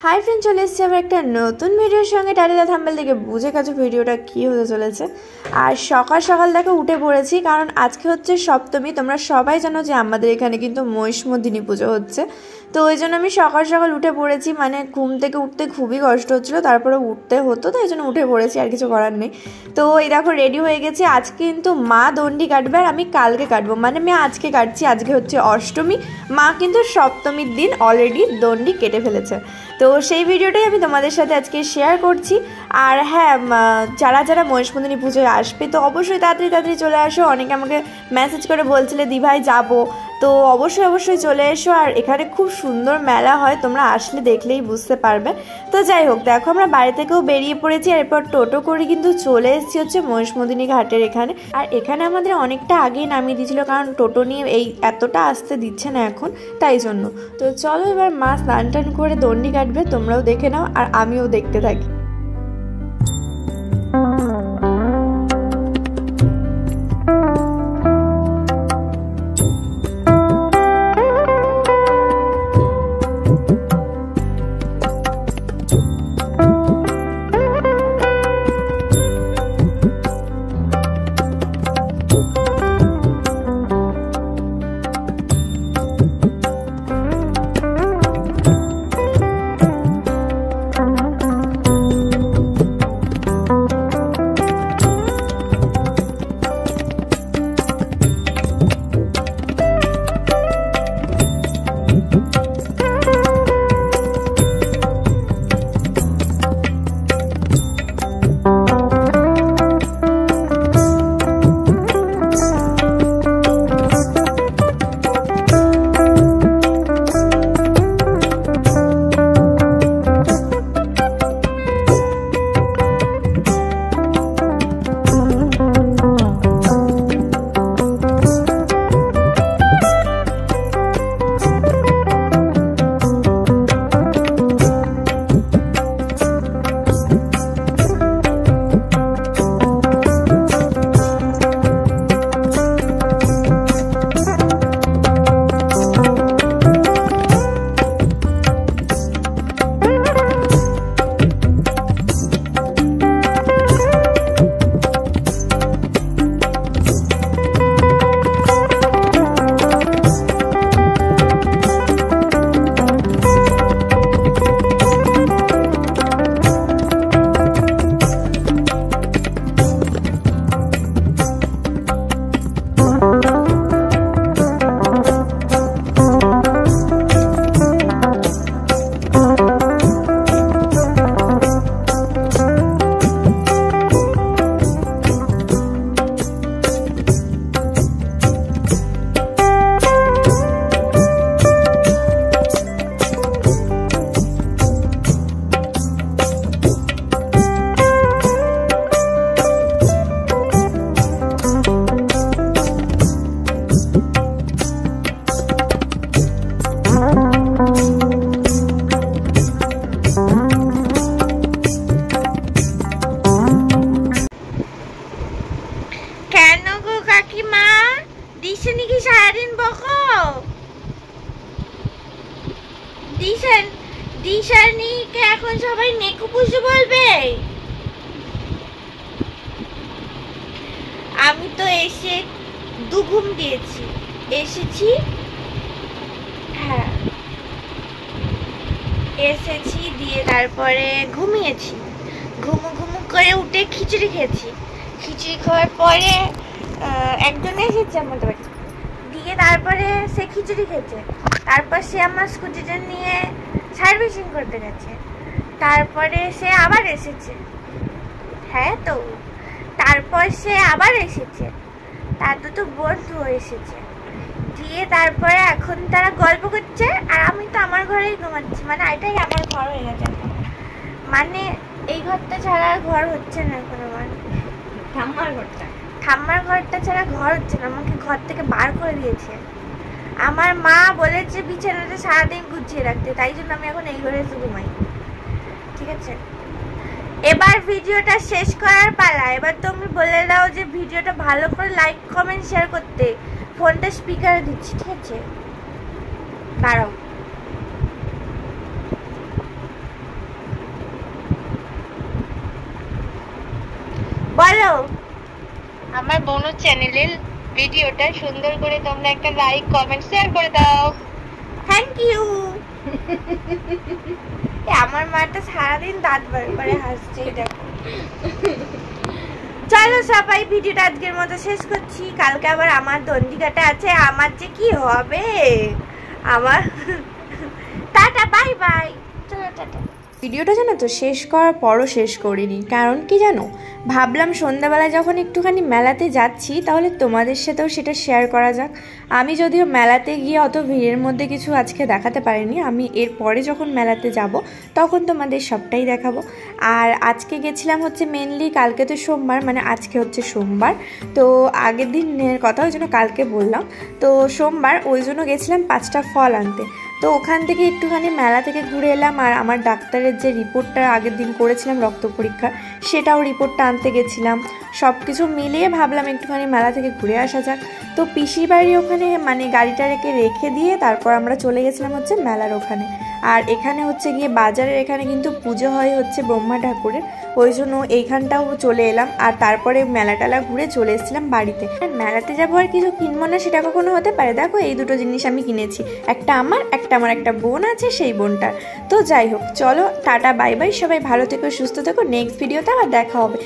High friend चले एसेছি আবার একটা নতুন ভিডিওর সঙ্গে টাইটেল থাম্বনেল দেখে বুঝে গেছো ভিডিওটা কি হতে চলেছে। আর সকাল সকাল দেখো উঠে পড়েছি, কারণ আজকে হচ্ছে সপ্তমী। তোমরা সবাই জানো যে আমাদের এখানে কিন্তু মহিষমর্দিনী পুজো হচ্ছে, তো ওই জন্য আমি সকাল সকাল উঠে পড়েছি। মানে ঘুম থেকে উঠতে খুবই কষ্ট হচ্ছিলো, তারপরে উঠতে হতো, তো এই জন্য উঠে পড়েছি, আর কিছু করার নেই। তো এই দেখো রেডি হয়ে গেছি। আজকে কিন্তু মা দণ্ডি কাটবে আর আমি কালকে কাটবো, মানে আমি আজকে কাটছি। আজকে হচ্ছে অষ্টমী, মা কিন্তু সপ্তমীর দিন অলরেডি দণ্ডি কেটে ফেলেছে। তো সেই ভিডিওটাই আমি তোমাদের সাথে আজকে শেয়ার করছি। আর হ্যাঁ, যারা যারা মহিষমর্দিনী পুজোয় আসবে তো অবশ্যই তাড়াতাড়ি চলে আসো। অনেকে আমাকে মেসেজ করে বলছিলে দিভাই যাবো, তো অবশ্যই চলে এসো। আর এখানে খুব সুন্দর মেলা হয়, তোমরা আসলে দেখলেই বুঝতে পারবে। তো যাই হোক, দেখো আমরা বাড়ি থেকেও বেরিয়ে পড়েছি, এরপর টোটো করে কিন্তু চলে এসেছি হচ্ছে মহিষমর্দিনী ঘাটের এখানে। আর এখানে আমাদের অনেকটা আগেই নামিয়ে দিয়েছিল, কারণ টোটো নিয়ে এই এতটা আসতে দিচ্ছে না এখন, তাই জন্য। তো চলো এবার মা স্নান টান করে দণ্ডি কাটবে, তোমরাও দেখে নাও আর আমিও দেখতে থাকি। দিশানিকে এখন সবাই নেকু পুষু বলবে। আমি তো এসে দুঘুম দিয়েছি, এসেছি, হ্যাঁ এসেছি, দিয়ে তারপরে ঘুমিয়েছি। ঘুমু করে উঠে খিচুড়ি খেয়েছি। খিচুড়ি খাওয়ার পরে একজন এসেছে আমাদের বাড়ি, দিয়ে তারপরে সে খিচুড়ি খেয়েছে। তারপর সে আমার স্কুটিটা নিয়ে সার্ভিসিং করতে গেছে। তারপরে সে আবার এসেছে, হ্যাঁ তো তারপর সে আবার এসেছে, তার দুটো বন্ধু এসেছে। দিয়ে তারপরে এখন তারা গল্প করছে, আর আমি তো আমার ঘরেই ঘুমাচ্ছি। মানে এটাই আমার ঘর হয়ে গেছে, মানে এই ঘরটা ছাড়া আর ঘর হচ্ছে না এখন আমার। ঠাম্মার ঘরটা ছাড়া ঘর হচ্ছে না, আমাকে ঘর থেকে বার করে দিয়েছে। আমার মা বলেছে বিছানাটা সারাদিন গুছিয়ে রাখতে, তাই জন্য আমি এখন এই ঘরে এসে ঘুমাই। ঠিক আছে, এবার ভিডিওটা শেষ করার পালা। এবার তুমি বলে দাও যে ভিডিওটা ভালো করে লাইক কমেন্ট শেয়ার করতে। ফোনটা স্পিকারে দিচ্ছি, ঠিক আছে? দাঁড়াও। বলো আমার বোনের চ্যানেলের ভিডিওটা সুন্দর করে তোমরা একটা লাইক কমেন্ট শেয়ার করে দাও। Thank you. আমার মাটা সারাদিন দাঁত বার করে হাসছে, দেখো। চলো সবাই, ভিডিওটা আজকের মতো শেষ করছি। কালকে আবার আমার দন্ডিকাটা আছে, আমার যে কি হবে আমার। টাটা, বাই বাই, চলো টাটা। ভিডিওটা জানো তো শেষ করার পরও শেষ করিনি, কারণ কি জানো, ভাবলাম সন্ধ্যাবেলায় যখন একটুখানি মেলাতে যাচ্ছি তাহলে তোমাদের সাথেও সেটা শেয়ার করা যাক। আমি যদিও মেলাতে গিয়ে অত ভিড়ের মধ্যে কিছু আজকে দেখাতে পারিনি, আমি এরপরে যখন মেলাতে যাব তখন তোমাদের সবটাই দেখাবো। আর আজকে গেছিলাম হচ্ছে মেনলি, কালকে তো সোমবার, মানে আজকে হচ্ছে সোমবার, তো আগের দিনের কথা ওই জন্য কালকে বললাম। তো সোমবার ওই জন্য গেছিলাম 5টা ফল আনতে। তো ওখান থেকে একটুখানি মেলা থেকে ঘুরে এলাম, আর আমার ডাক্তারের যে রিপোর্টটা আগের দিন করেছিলাম রক্ত পরীক্ষা, সেটাও রিপোর্টটা আনতে গেছিলাম। সব কিছু মিলিয়ে ভাবলাম একটুখানি মেলা থেকে ঘুরে আসা যাক। তো পিসির বাড়ি ওখানে মানে গাড়িটা রেখে দিয়ে তারপর আমরা চলে গেছিলাম হচ্ছে মেলার ওখানে। আর এখানে হচ্ছে গিয়ে বাজারের এখানে কিন্তু পুজো হয় হচ্ছে ব্রহ্মা ঠাকুরের, ওই জন্য এইখানটাও চলে এলাম। আর তারপরে মেলা টেলা ঘুরে চলে এসেছিলাম বাড়িতে। মেলাতে যাবো আর কিছু কিনবো না সেটা কখনো হতে পারে? দেখো এই দুটো জিনিস আমি কিনেছি, একটা আমার একটা বোন আছে, সেই বোনটার। তো যাই হোক, চলো টাটা বাই বাই, সবাই ভালো থেকো, সুস্থ থেকো, নেক্সট ভিডিওতে আবার দেখা হবে।